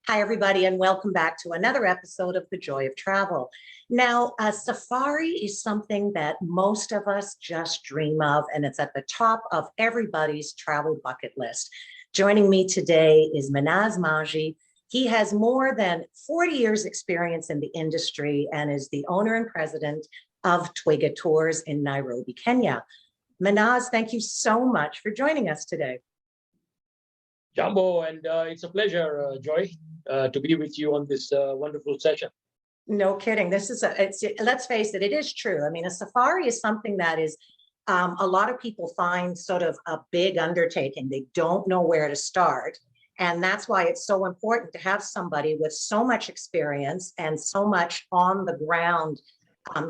Hi, everybody, and welcome back to another episode of The Joy of Travel. Now, a safari is something that most of us just dream of, and it's at the top of everybody's travel bucket list. Joining me today is Manaz Maji. He has more than 40 years experience in the industry and is the owner and president of Twiga Tours in Nairobi, Kenya. Manaz, thank you so much for joining us today. Jumbo, and it's a pleasure, Joy, to be with you on this wonderful session. No kidding. Let's face it, it is true. I mean, a safari is something that is, a lot of people find sort of a big undertaking. They don't know where to start. And that's why it's so important to have somebody with so much experience and so much on the ground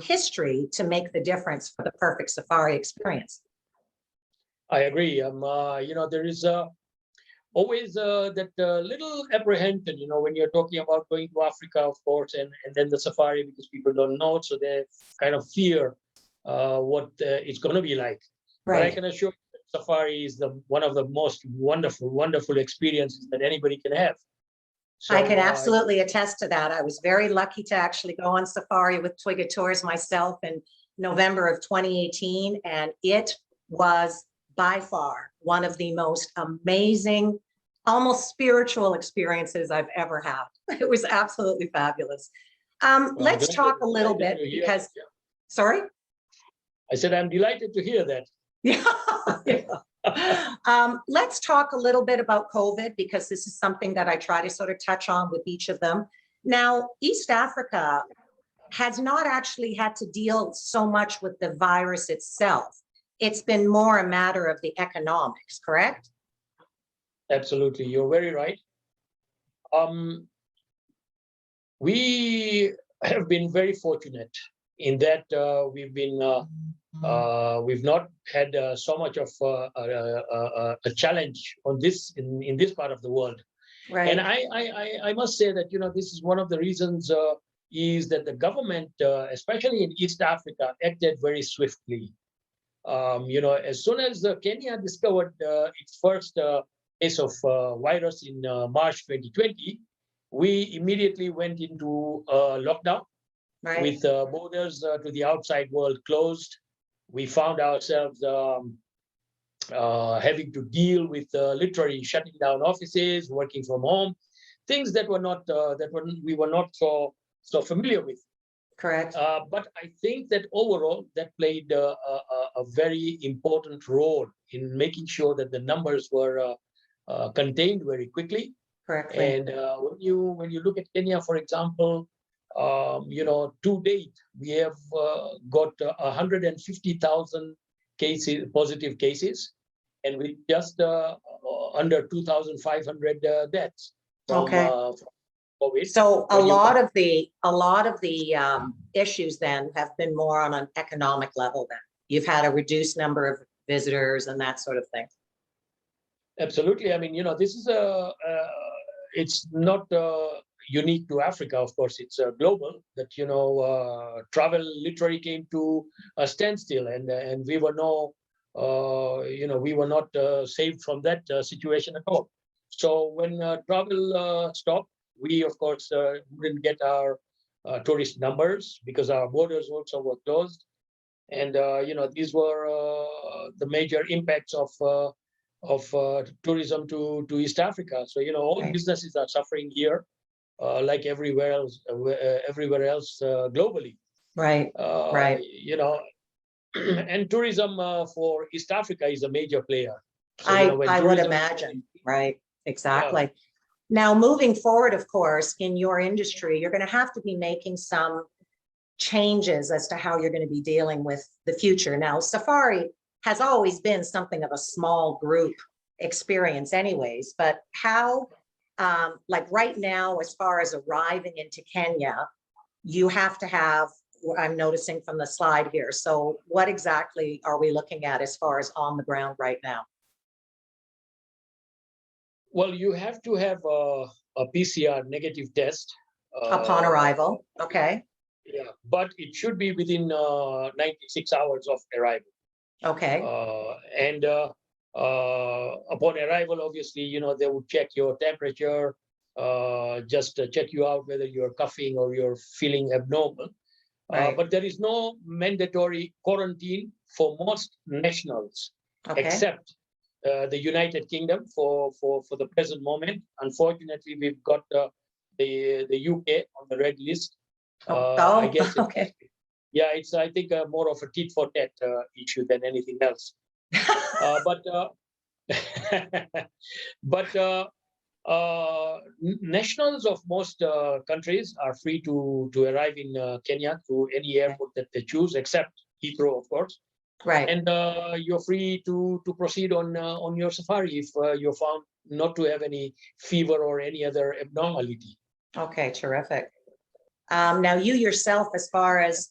history to make the difference for the perfect safari experience. I agree. There is always that little apprehension, when you're talking about going to Africa, of course, and then the safari, because people don't know, so they kind of fear what it's going to be like. Right. But I can assure you that safari is one of the most wonderful experiences that anybody can have. So, I can absolutely attest to that. I was very lucky to actually go on safari with Twiga Tours myself in November of 2018, and it was by far one of the most amazing, almost spiritual experiences I've ever had. It was absolutely fabulous. Let's talk a little bit because, sorry? I said, I'm delighted to hear that. Let's talk a little bit about COVID, because this is something that I try to sort of touch on with each of them. Now, East Africa has not actually had to deal so much with the virus itself. It's been more a matter of the economics, correct? Absolutely, you're very right. We have been very fortunate in that we've not had so much of a challenge on this in this part of the world. Right. And I must say that this is one of the reasons is that the government, especially in East Africa, acted very swiftly. As soon as Kenya discovered its first case of virus in March 2020, we immediately went into lockdown. Right. With borders to the outside world closed. We found ourselves having to deal with literally shutting down offices, working from home, things that we were not so familiar with. Correct. But I think that overall that played a very important role in making sure that the numbers were contained very quickly. Correctly. And when you look at Kenya, for example, to date we have got 150,000 positive cases, and with just under 2,500 deaths. Okay. COVID. So a lot of the issues then have been more on an economic level. Then you've had a reduced number of visitors and that sort of thing. Absolutely. I mean, this is it's not unique to Africa. Of course, it's global. That travel literally came to a standstill, and we were we were not saved from that situation at all. So when travel stopped, we, of course, didn't get our tourist numbers because our borders also were closed. And, these were the major impacts of tourism to East Africa. So, all right. Businesses are suffering here, like everywhere else globally. Right, right. And tourism for East Africa is a major player. So, I would imagine, right, exactly. Yeah. Now, moving forward, of course, in your industry, you're going to have to be making some changes as to how you're going to be dealing with the future. Now, safari has always been something of a small group experience anyways, but how, like right now, as far as arriving into Kenya, you have to have, I'm noticing from the slide here. So what exactly are we looking at as far as on the ground right now? Well, you have to have a PCR negative test. Upon arrival, okay. Yeah, but it should be within 96 hours of arrival. Okay. And upon arrival, obviously, they would check your temperature, just check you out whether you're coughing or you're feeling abnormal. Right. But there is no mandatory quarantine for most nationals, Okay. except the United Kingdom for the present moment. Unfortunately, we've got the UK on the red list. I guess okay. it's I think more of a tit for tat issue than anything else. But but nationals of most countries are free to arrive in Kenya through any airport that they choose, except Heathrow, of course. Right. And you're free to proceed on your safari if you're found not to have any fever or any other abnormality. Okay, terrific. Now you yourself, as far as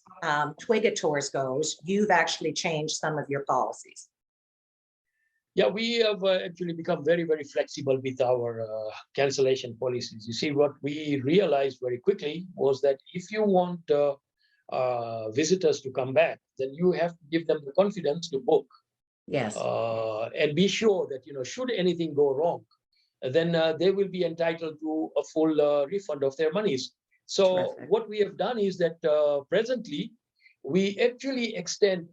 Twiga Tours goes, you've actually changed some of your policies. Yeah, we have actually become very, very flexible with our cancellation policies. You see, what we realized very quickly was that if you want visitors to come back, then you have to give them the confidence to book. Yes. And be sure that, should anything go wrong, then they will be entitled to a full refund of their monies. So Terrific. what we have done is that presently, we actually extend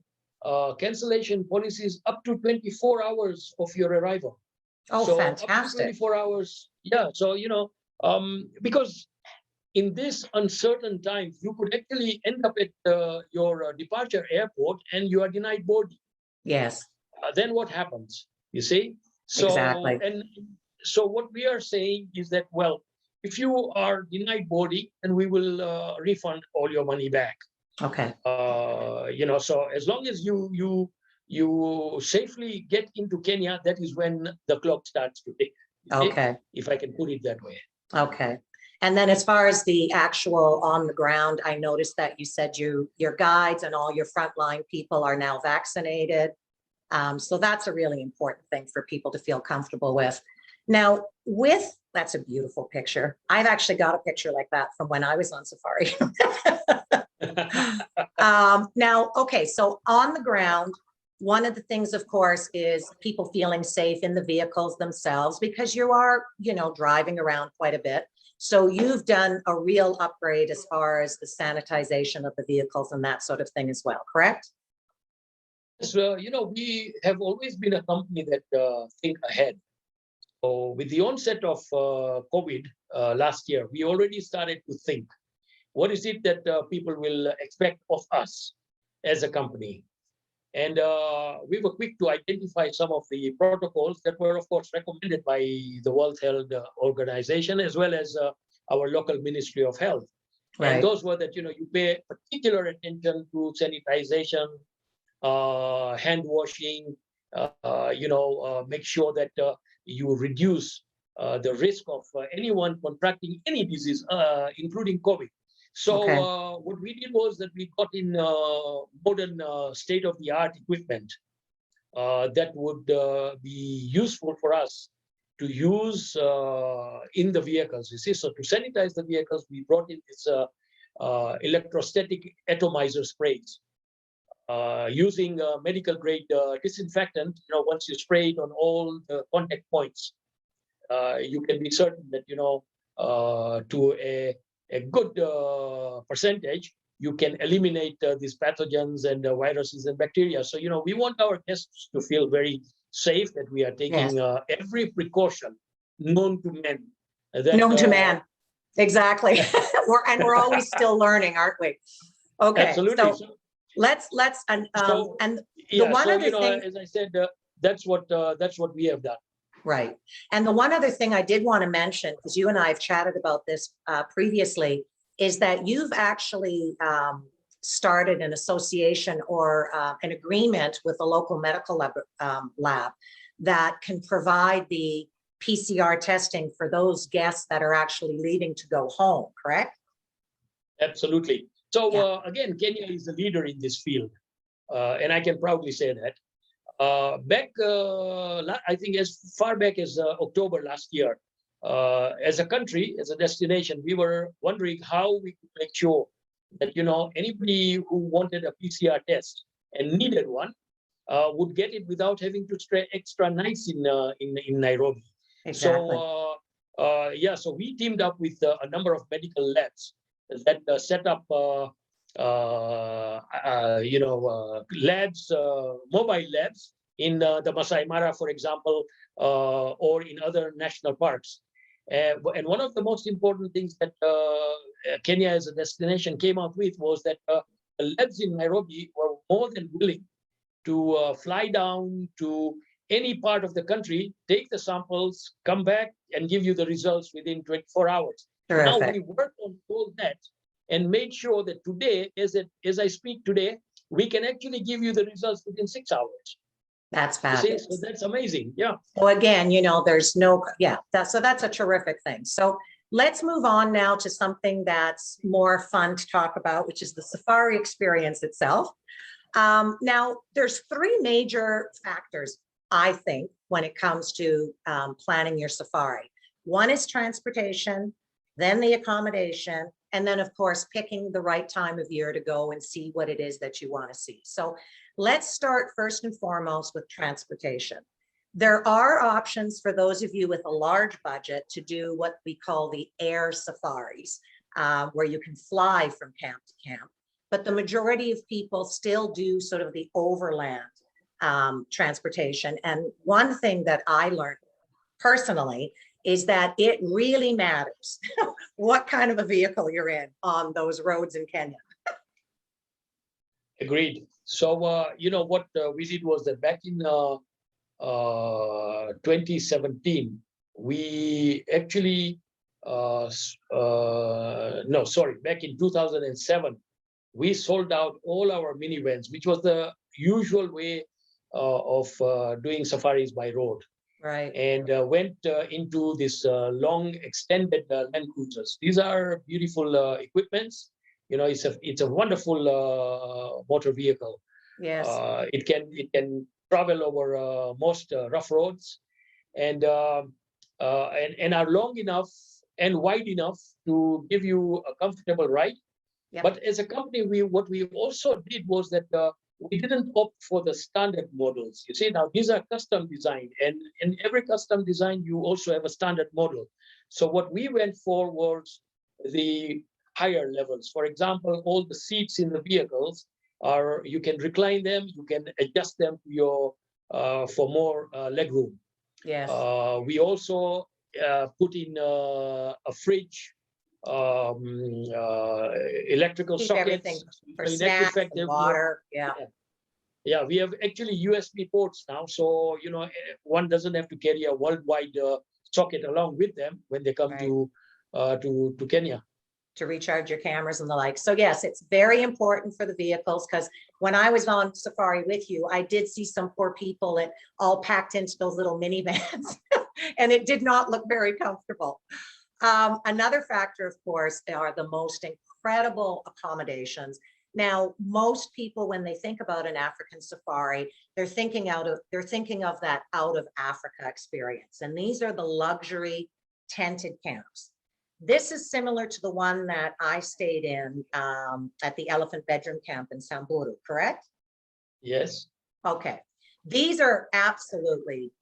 cancellation policies up to 24 hours of your arrival. Oh, so fantastic. Up to 24 hours. Yeah. So, because in this uncertain times, you could actually end up at your departure airport and you are denied boarding. Yes. Then what happens? You see? So, exactly. And so what we are saying is that, well, if you are denied boarding, then we will refund all your money back. Okay. So as long as you safely get into Kenya, that is when the clock starts to tick. Okay. If I can put it that way. Okay. And then as far as the actual on the ground, I noticed that you said your guides and all your frontline people are now vaccinated. So that's a really important thing for people to feel comfortable with. Now, that's a beautiful picture. I've actually got a picture like that from when I was on safari. Now, okay, so on the ground, one of the things, of course, is people feeling safe in the vehicles themselves, because you are, driving around quite a bit. So you've done a real upgrade as far as the sanitization of the vehicles and that sort of thing as well, correct? So, we have always been a company that think ahead. So with the onset of COVID last year, we already started to think, what is it that people will expect of us as a company? And we were quick to identify some of the protocols that were, of course, recommended by the World Health Organization, as well as our local Ministry of Health. Right. And those were that, you pay particular attention to sanitization, hand washing, make sure that you reduce the risk of anyone contracting any disease, including COVID. So Okay. What we did was that we got in modern state-of-the-art equipment that would be useful for us to use in the vehicles. You see, so to sanitize the vehicles, we brought in this electrostatic atomizer sprays. Using medical grade disinfectant, once you spray it on all the contact points, you can be certain that, to a good percentage, you can eliminate these pathogens and viruses and bacteria. So, we want our guests to feel very safe, that we are taking every precaution known to man. Known to man. Exactly. we're always still learning, aren't we? Okay. Absolutely. So let's and the one other thing, as I said, that's what we have done. Right. And the one other thing I did want to mention, because you and I have chatted about this previously, is that you've actually started an association or an agreement with a local medical lab that can provide the PCR testing for those guests that are actually leaving to go home, correct? Absolutely. So again, Kenya is a leader in this field, and I can proudly say that. I think as far back as October last year, as a country, as a destination, we were wondering how we could make sure that anybody who wanted a PCR test and needed one would get it without having to stay extra nights in Nairobi. Exactly. So yeah, so we teamed up with a number of medical labs that set up, labs, mobile labs in the Masai Mara, for example, or in other national parks. And one of the most important things that Kenya as a destination came out with was that the labs in Nairobi were more than willing to fly down to any part of the country, take the samples, come back and give you the results within 24 hours. Now Terrific. we worked on all that and made sure that today, as I speak today, we can actually give you the results within 6 hours. That's You see, fabulous. so that's amazing. Yeah. So again, there's no, so that's a terrific thing. So let's move on now to something that's more fun to talk about, which is the safari experience itself. Now, there's three major factors, I think, when it comes to planning your safari. One is transportation, then the accommodation, and then, of course, picking the right time of year to go and see what it is that you want to see. So let's start first and foremost with transportation. There are options for those of you with a large budget to do what we call the air safaris, where you can fly from camp to camp. But the majority of people still do sort of the overland transportation. And one thing that I learned personally is that it really matters what kind of a vehicle you're in on those roads in Kenya. Agreed. So, what we did was that back in 2017, we actually, back in 2007, we sold out all our minivans, which was the usual way of doing safaris by road. Right. And went into this long extended Land Cruisers. These are beautiful equipments. It's a wonderful motor vehicle. Yes. It can travel over most rough roads, and are long enough and wide enough to give you a comfortable ride. Yep. But as a company, what we also did was that we didn't opt for the standard models. You see, now these are custom designed, and in every custom design, you also have a standard model. So what we went for was the higher levels. For example, all the seats in the vehicles you can recline them, you can adjust them to your for more leg room. Yes. We also put in a fridge, electrical Keep sockets everything for in actual snacks fact, and water. Yeah. Yeah, we have actually USB ports now, so one doesn't have to carry a worldwide socket along with them when they come Right. to Kenya. To recharge your cameras and the like. So yes, it's very important for the vehicles, because when I was on safari with you, I did see some poor people that all packed into those little minivans and it did not look very comfortable. Another factor, of course, are the most incredible accommodations. Now, most people, when they think about an African safari, they're thinking of that out of Africa experience. And these are the luxury tented camps. This is similar to the one that I stayed in at the Elephant Bedroom Camp in Samburu, correct? Yes. Okay. These are absolutely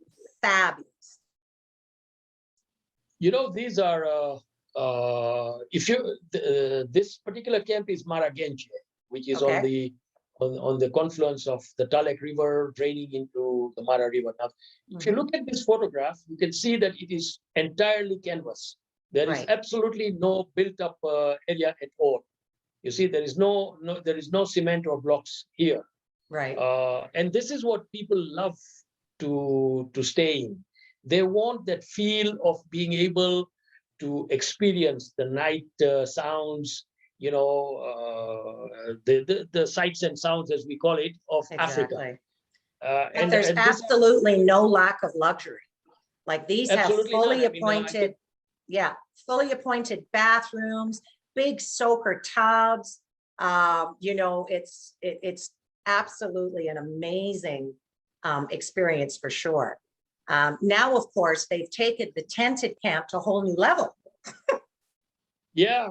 fabulous. These are, this particular camp is Maragenje, which is Okay. on the confluence of the Talek River draining into the Mara River. Now, if you look at this photograph, you can see that it is entirely canvas. There is Right. absolutely no built-up area at all. You see, there is no cement or blocks here. Right. And this is what people love to stay in. They want that feel of being able to experience the night sounds, the sights and sounds, as we call it, of Africa. Exactly. And there's absolutely no lack of luxury. Like these have fully appointed, fully appointed bathrooms, big soaker tubs. It's absolutely an amazing experience for sure. Now, of course, they've taken the tented camp to a whole new level. Yeah,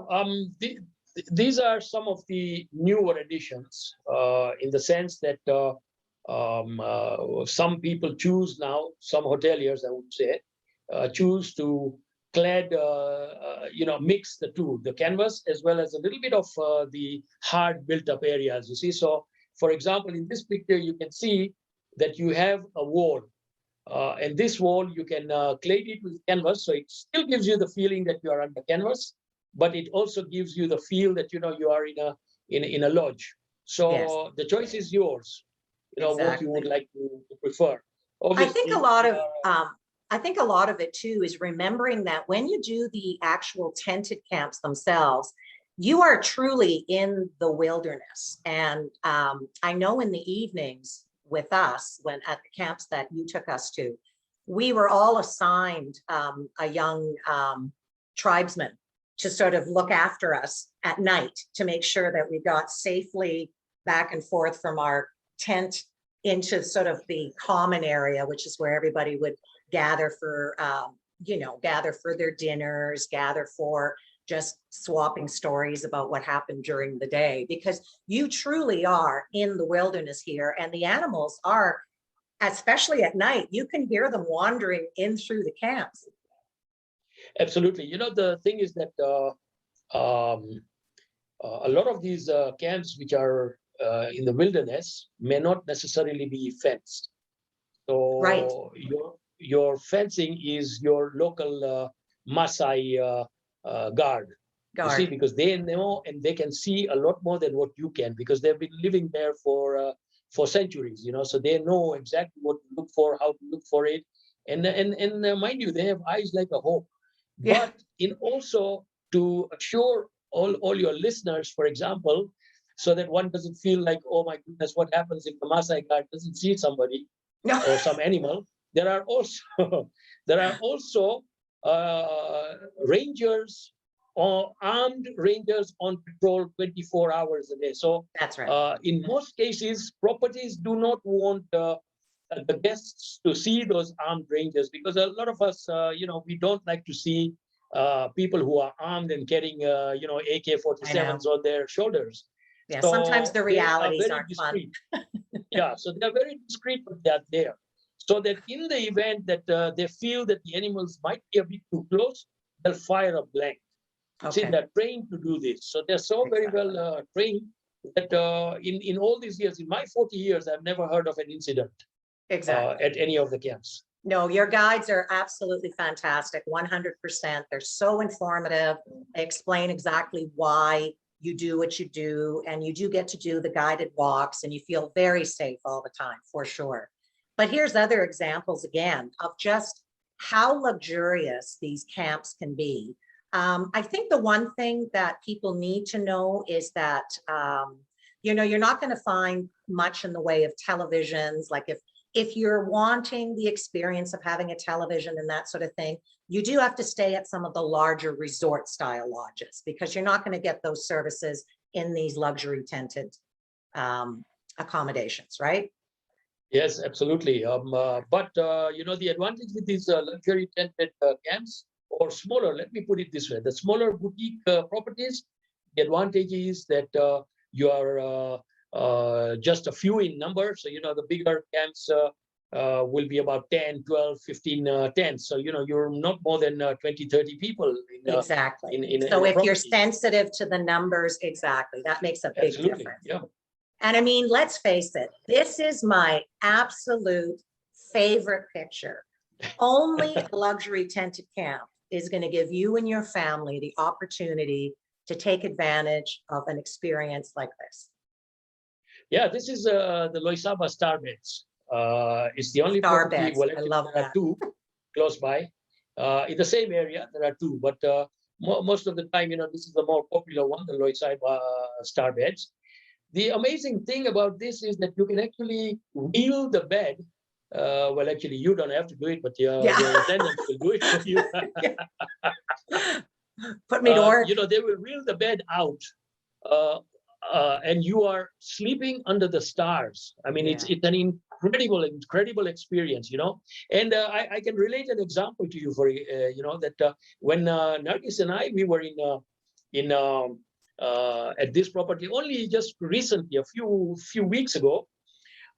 these are some of the newer additions in the sense that some people choose now, some hoteliers, I would say, choose to clad, mix the two, the canvas as well as a little bit of the hard built up areas, you see. So, for example, in this picture, you can see that you have a wall. And this wall, you can clad it with canvas. So it still gives you the feeling that you are under canvas, but it also gives you the feel that, you are in a lodge. So Yes. the choice is yours, what you would Exactly. like to prefer. I think a Obviously, lot of I think a lot of it too is remembering that when you do the actual tented camps themselves, you are truly in the wilderness. And I know in the evenings with us, when at the camps that you took us to, we were all assigned a young tribesman to sort of look after us at night to make sure that we got safely back and forth from our tent into sort of the common area, which is where everybody would gather for, gather for their dinners, gather for just swapping stories about what happened during the day, because you truly are in the wilderness here. And the animals are, especially at night, you can hear them wandering in through the camps. absolutely. The thing is that a lot of these camps, which are in the wilderness, may not necessarily be fenced. Right. So your fencing is your local Maasai guard. You see, Guard. because they know and they can see a lot more than what you can, because they've been living there for centuries. So they know exactly what to look for, how to look for it, and mind you, they have eyes like a hawk. Yeah. But in also to assure all your listeners, for example, so that one doesn't feel like, oh my goodness, what happens if the Maasai guard doesn't see somebody No. or some animal? There are also there are also rangers or armed rangers on patrol 24 hours a day. So That's right. in most cases, properties do not want the guests to see those armed rangers, because a lot of us, we don't like to see people who are armed and carrying, I know. AK-47s on their shoulders. Yeah. Sometimes So the they are realities very aren't fun. discreet. Yeah, so they're very discreet, but they're there. So that in the event that they feel that the animals might be a bit too close, they'll fire a blank. See, Okay. they're trained to do this. So they're so very Exactly. well trained that in all these years, in my 40 years, I've never heard of an incident Exactly. at any of the camps. No, your guides are absolutely fantastic, 100%. They're so informative. They explain exactly why you do what you do, and you do get to do the guided walks, and you feel very safe all the time, for sure. But here's other examples again of just how luxurious these camps can be. I think the one thing that people need to know is that, you're not going to find much in the way of televisions. Like if you're wanting the experience of having a television and that sort of thing, you do have to stay at some of the larger resort style lodges, because you're not going to get those services in these luxury tented accommodations, right? Yes, absolutely. But the advantage with these luxury tented camps, or smaller, let me put it this way, the smaller boutique properties, the advantage is that you are just a few in number. So, the bigger camps will be about 10, 12, 15 tents. So, you're not more than 20, 30 people Exactly. in So a if you're property. sensitive to the numbers, exactly, that makes a big Absolutely. difference. Yeah. And I mean, let's face it, this is my absolute favorite picture. Only a luxury tented camp is going to give you and your family the opportunity to take advantage of an experience like this. Yeah, this is the Loisaba Starbeds. It's the only Star property, beds. well, I actually, love there are that. two close by. In the same area, there are two, but most of the time, this is the more popular one, the Loisaba Starbeds. The amazing thing about this is that you can actually wheel the bed. Well, actually, you don't have to do it, but Yeah. your attendants will do it for you. Put me to work. They will wheel the bed out, uh, and you are sleeping under the stars. I mean, Yeah. it's an incredible experience, And I can relate an example to you for that when Nargis and I, we were in at this property only just recently, a few weeks ago.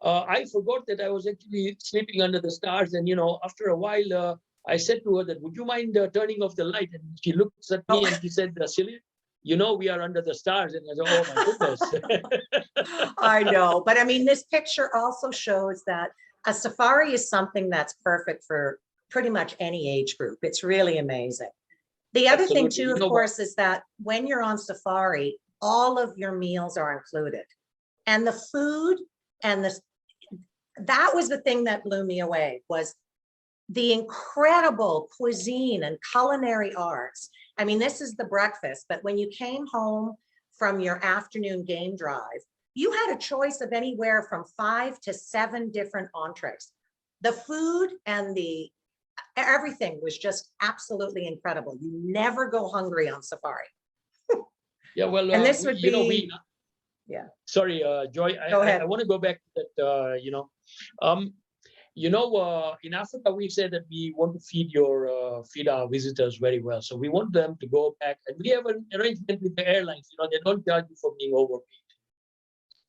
I forgot that I was actually sleeping under the stars, and after a while, I said to her that, would you mind turning off the light? And she looks at me and she said, Silly, we are under the stars. And I said, oh my goodness. I know, but I mean, this picture also shows that a safari is something that's perfect for pretty much any age group. It's really amazing. The other thing too, of course, is that when you're on safari, all of your meals are included. And the food and that was the thing that blew me away, was the incredible cuisine and culinary arts. I mean, this is the breakfast, but when you came home from your afternoon game drive, you had a choice of anywhere from 5 to 7 different entrees. The food and everything was just absolutely incredible. You never go hungry on safari. Yeah, well, and this would be, yeah. Sorry, Joy, Go ahead. I want to go back to that, in Africa, we say that we want to feed our visitors very well. So we want them to go back, and we have an arrangement with the airlines. They don't charge you for being overpaid.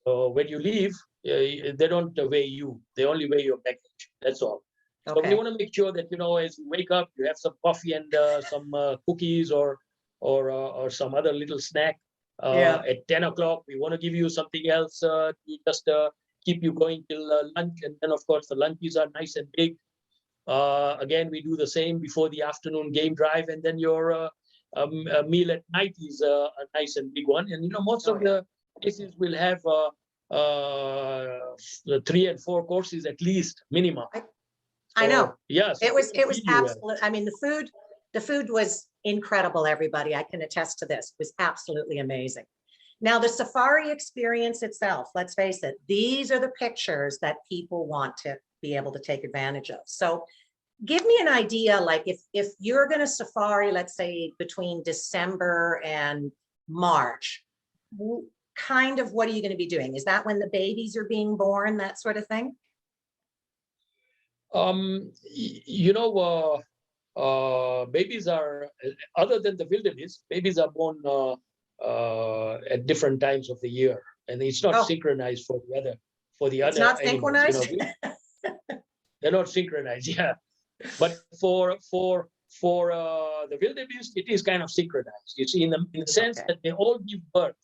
So when you leave, they don't weigh you. They only weigh your baggage. That's all. So we want to make sure that, as you wake up, you have some coffee and some cookies or some other little snack. At 10 o'clock, we want to give you something else to just keep you going till lunch. And then, of course, the lunches are nice and big. Again, we do the same before the afternoon game drive. And then your meal at night is a nice and big one. And, most of the places will have 3 and 4 courses at least, minimum. I know. Yes. It was absolute. I mean, the food was incredible, everybody. I can attest to this. It was absolutely amazing. Now, the safari experience itself, let's face it, these are the pictures that people want to be able to take advantage of. So give me an idea, like if you're going to safari, let's say between December and March, kind of what are you going to be doing? Is that when the babies are being born, that sort of thing? Babies are, other than the wildebeest, babies are born at different times of the year, and it's not synchronized for the other. It's not synchronized. They're not synchronized, yeah. But for the wildebeest, it is kind of synchronized. You see, in the sense that they all give birth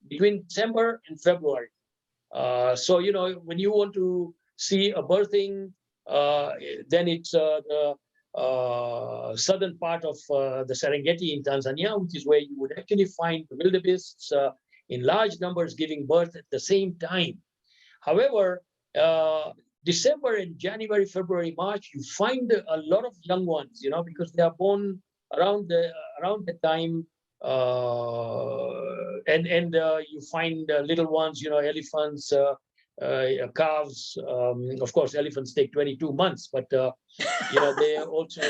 between December and February. So when you want to see a birthing, then it's the southern part of the Serengeti in Tanzania, which is where you would actually find the wildebeests in large numbers giving birth at the same time. However, December and January, February, March, you find a lot of young ones, because they are born around the time, and you find little ones, elephants, calves. Of course, elephants take 22 months, but they also.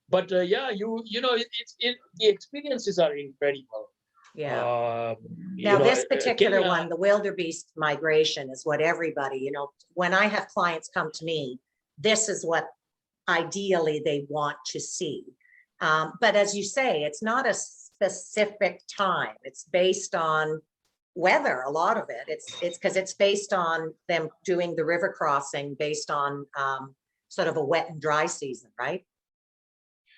But the experiences are incredible. Yeah. Now, this particular one, the wildebeest migration, is what everybody, when I have clients come to me, this is what ideally they want to see. But as you say, it's not a specific time. It's based on weather, a lot of it. It's because it's based on them doing the river crossing based on sort of a wet and dry season, right?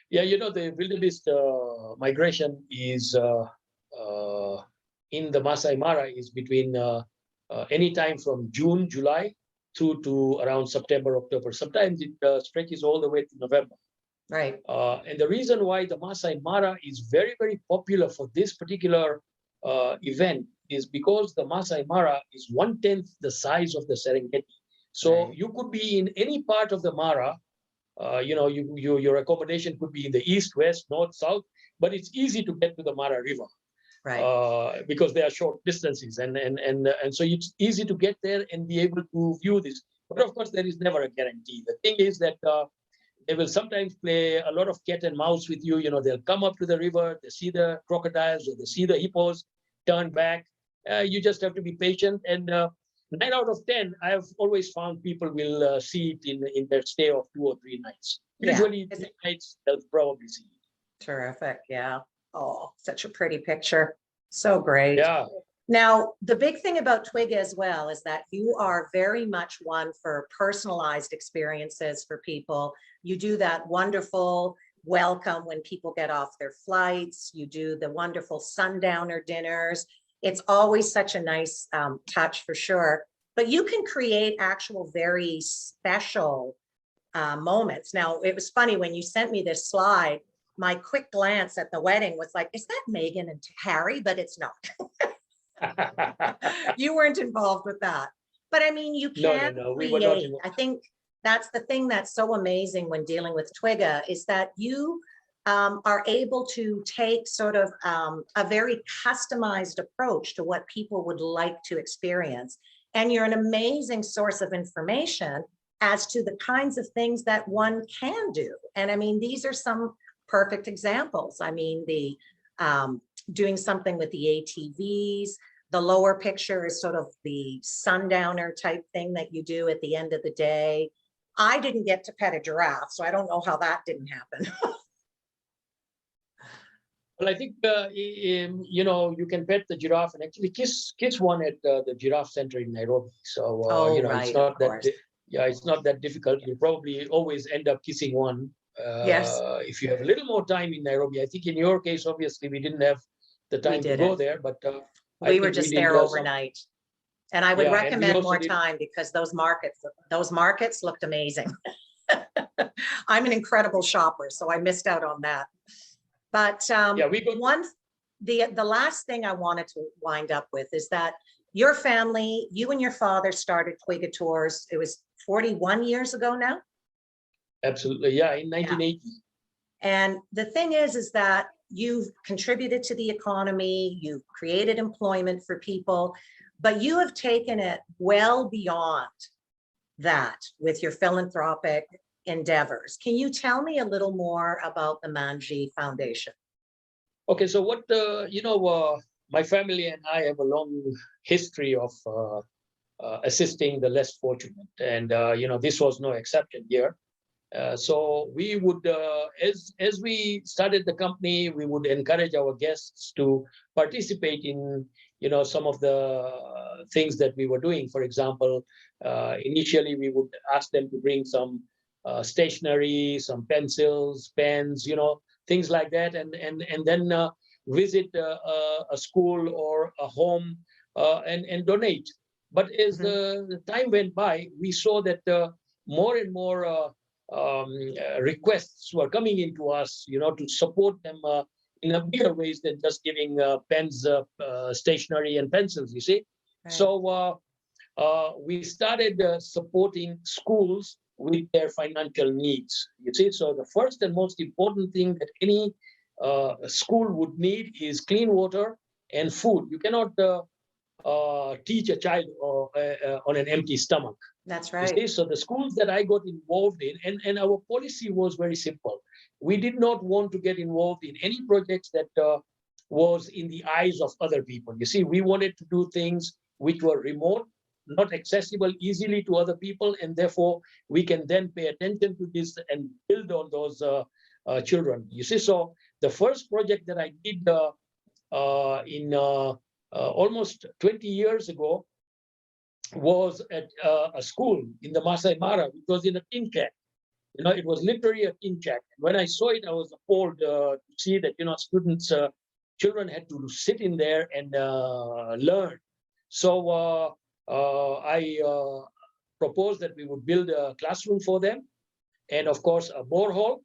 Yeah, the wildebeest migration is in the Masai Mara is between any time from June, July through to around September, October. Sometimes it stretches all the way to November. Right. And the reason why the Masai Mara is very, very popular for this particular event is because the Masai Mara is 1/10 the size of the Serengeti. So you could be in any part of the Mara. Your accommodation could be in the east, west, north, south, but it's easy to get to the Mara River. Right. Because they are short distances, and so it's easy to get there and be able to view this. But of course, there is never a guarantee. The thing is that they will sometimes play a lot of cat and mouse with you. They'll come up to the river, they see the crocodiles or they see the hippos, turn back. You just have to be patient. And 9 out of 10, I've always found people will see it in their stay of 2 or 3 nights. Usually 3 nights, they'll probably see it. Terrific. Yeah. Oh, such a pretty picture. So great. Yeah. Now, the big thing about Twiga as well is that you are very much one for personalized experiences for people. You do that wonderful welcome when people get off their flights. You do the wonderful sundowner dinners. It's always such a nice touch for sure. But you can create actual very special moments. Now, it was funny when you sent me this slide, my quick glance at the wedding was like, is that Meghan and Harry? But it's not. You weren't involved with that. But I mean, you can No, we were not create. I think that's the thing that's so amazing when dealing with Twiga is that you are able to take sort of a very customized approach to what people would like to experience. And you're an amazing source of information as to the kinds of things that one can do. And I mean, these are some perfect examples. I mean, the doing something with the ATVs. The lower picture is sort of the sundowner type thing that you do at the end of the day. I didn't get to pet a giraffe, so I don't know how that didn't happen. Well, I think, you know, you can pet the giraffe, and actually kids won at the Giraffe Center in Nairobi. So, you know, right, it's not that, course. yeah, it's not that difficult. You probably always end up kissing one. Yes. If you have a little more time in Nairobi. I think in your case, obviously, we didn't have the time to go there, but we were just there overnight. And I would recommend more time because those markets looked amazing. I'm an incredible shopper, so I missed out on that. But the last thing I wanted to wind up with is that your family, you and your father started Twiga Tours. It was 41 years ago now. Absolutely, yeah, in 1980. And the thing is that you've contributed to the economy, you've created employment for people, but you have taken it well beyond that with your philanthropic endeavors. Can you tell me a little more about the Manji Foundation? Okay, so what, you know, my family and I have a long history of assisting the less fortunate. And, you know, this was no exception here. So we would, as we started the company, we would encourage our guests to participate in, you know, some of the things that we were doing. For example, initially we would ask them to bring some stationery, some pencils, pens, you know, things like that, and then visit a school or a home and donate. But as the time went by, we saw that more and more requests were coming into us, you know, to support them in a bigger ways than just giving pens, stationery, and pencils. You see, right. So we started supporting schools with their financial needs. You see, so the first and most important thing that any school would need is clean water and food. You cannot teach a child on an empty stomach. That's right. You see? So the schools that I got involved in, and our policy was very simple. We did not want to get involved in any projects that was in the eyes of other people. You see, we wanted to do things which were remote, not accessible easily to other people, and therefore we can then pay attention to this and build on those children. You see, so the first project that I did in almost 20 years ago was at a school in the Masai Mara, which was in a tin shack. You know, it was literally a tin shack. When I saw it, I was appalled to see that, you know, students, children had to sit in there and learn. So I proposed that we would build a classroom for them, and of course a borehole,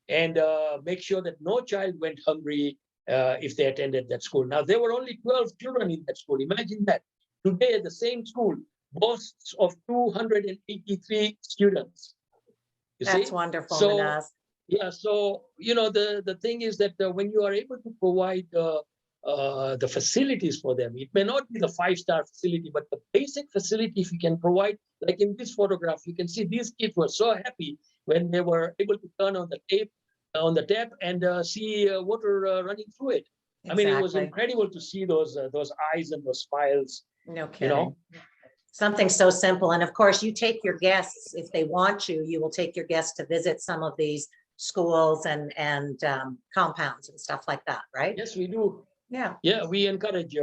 and make sure that no child went hungry if they attended that school. Now, there were only 12 children in that school. Imagine that. Today, the same school boasts of 283 students. That's wonderful, so, Manaz. Yeah, so, you know, the thing is that when you are able to provide the facilities for them, it may not be the 5-star facility, but the basic facility, if you can provide, like in this photograph, you can see these kids were so happy when they were able to turn on the tap and see water running through it. Exactly. I mean, it was incredible to see those eyes and those smiles. No kidding. You know? Something so simple. And of course, you take your guests, if they want you will take your guests to visit some of these schools and compounds and stuff like that, right? Yes, we do. Yeah. Yeah, we encourage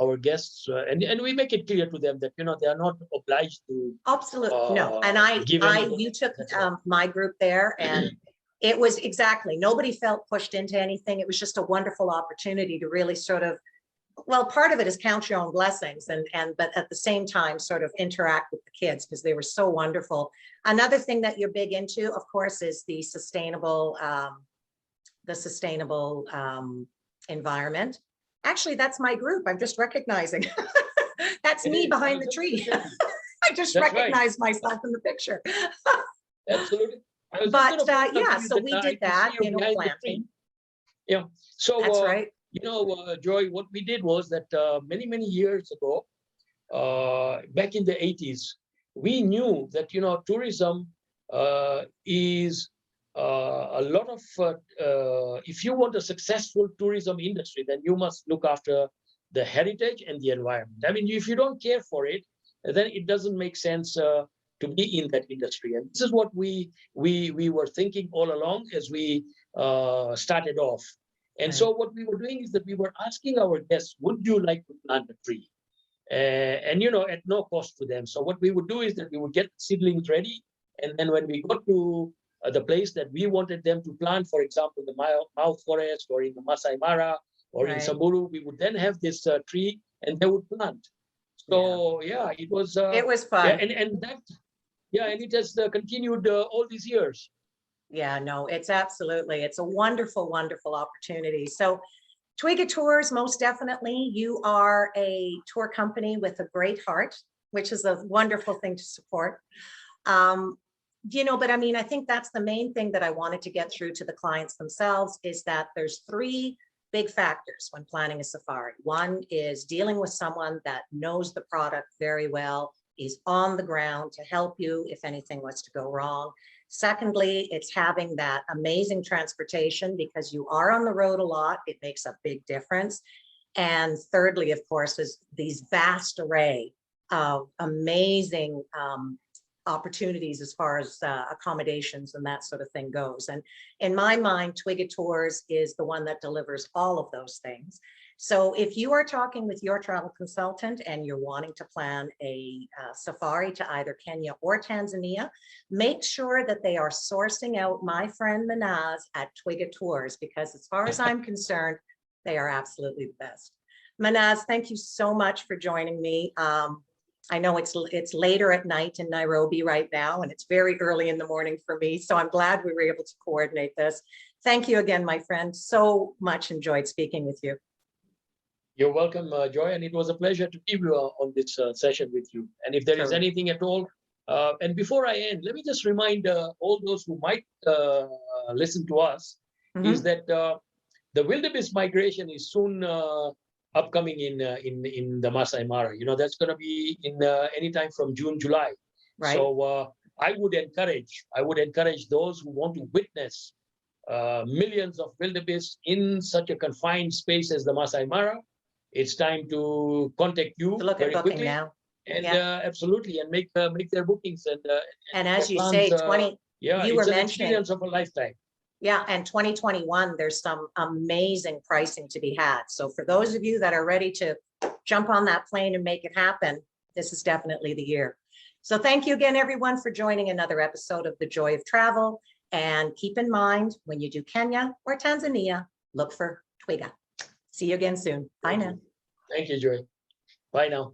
our guests, and we make it clear to them that they are not obliged to Absolutely, no. And give any. you took That's right. my group there, and it was exactly, nobody felt pushed into anything. It was just a wonderful opportunity to really sort of, well, part of it is count your own blessings, but at the same time, sort of interact with the kids because they were so wonderful. Another thing that you're big into, of course, is the sustainable environment. Actually, that's my group. I'm just recognizing. That's me behind the tree. I just That's right. recognize myself in the picture. Absolutely. But yeah, so we did that, planting. Yeah. So that's right. Joy, what we did was that many years ago, back in the 80s, we knew that tourism is a lot of. If you want a successful tourism industry, then you must look after the heritage and the environment. I mean, if you don't care for it, then it doesn't make sense to be in that industry. And this is what we were thinking all along as we started off. And so what we were doing is that we were asking our guests, would you like to plant a tree? And at no cost to them. So what we would do is that we would get seedlings ready, and then when we got to the place that we wanted them to plant, for example, the Mau Forest or in the Masai Mara or in Samburu, we would then have this tree and they would plant. So it was fun. And that and it has continued all these years. Yeah, no, it's a wonderful, wonderful opportunity. So Twiga Tours, most definitely, you are a tour company with a great heart, which is a wonderful thing to support. But I mean, I think that's the main thing that I wanted to get through to the clients themselves, is that there's three big factors when planning a safari. One is dealing with someone that knows the product very well, is on the ground to help you if anything was to go wrong. Secondly, it's having that amazing transportation, because you are on the road a lot. It makes a big difference. And thirdly, of course, is these vast array of amazing opportunities as far as accommodations and that sort of thing goes. And in my mind, Twiga Tours is the one that delivers all of those things. So if you are talking with your travel consultant and you're wanting to plan a safari to either Kenya or Tanzania, make sure that they are sourcing out my friend Manaz at Twiga Tours, because as far as I'm concerned, they are absolutely the best. Manaz, thank you so much for joining me. I know it's later at night in Nairobi right now, and it's very early in the morning for me. So I'm glad we were able to coordinate this. Thank you again, my friend. So much enjoyed speaking with you. You're welcome, Joy, and it was a pleasure to be on this session with you. And if there is anything at all, and before I end, let me just remind all those who might listen to us, is that the wildebeest migration is soon upcoming in the Masai Mara. That's going to be in anytime from June, July. Right. So I would encourage those who want to witness millions of wildebeest in such a confined space as the Masai Mara. It's time to contact you very quickly now. And absolutely, and make their bookings and as you say, 20. You were mentioning experience of a lifetime. Yeah, and 2021, there's some amazing pricing to be had. So for those of you that are ready to jump on that plane and make it happen, this is definitely the year. So thank you again, everyone, for joining another episode of The Joy of Travel. And keep in mind, when you do Kenya or Tanzania, look for Twiga. See you again soon. Bye now. Thank you, Joy. Bye now.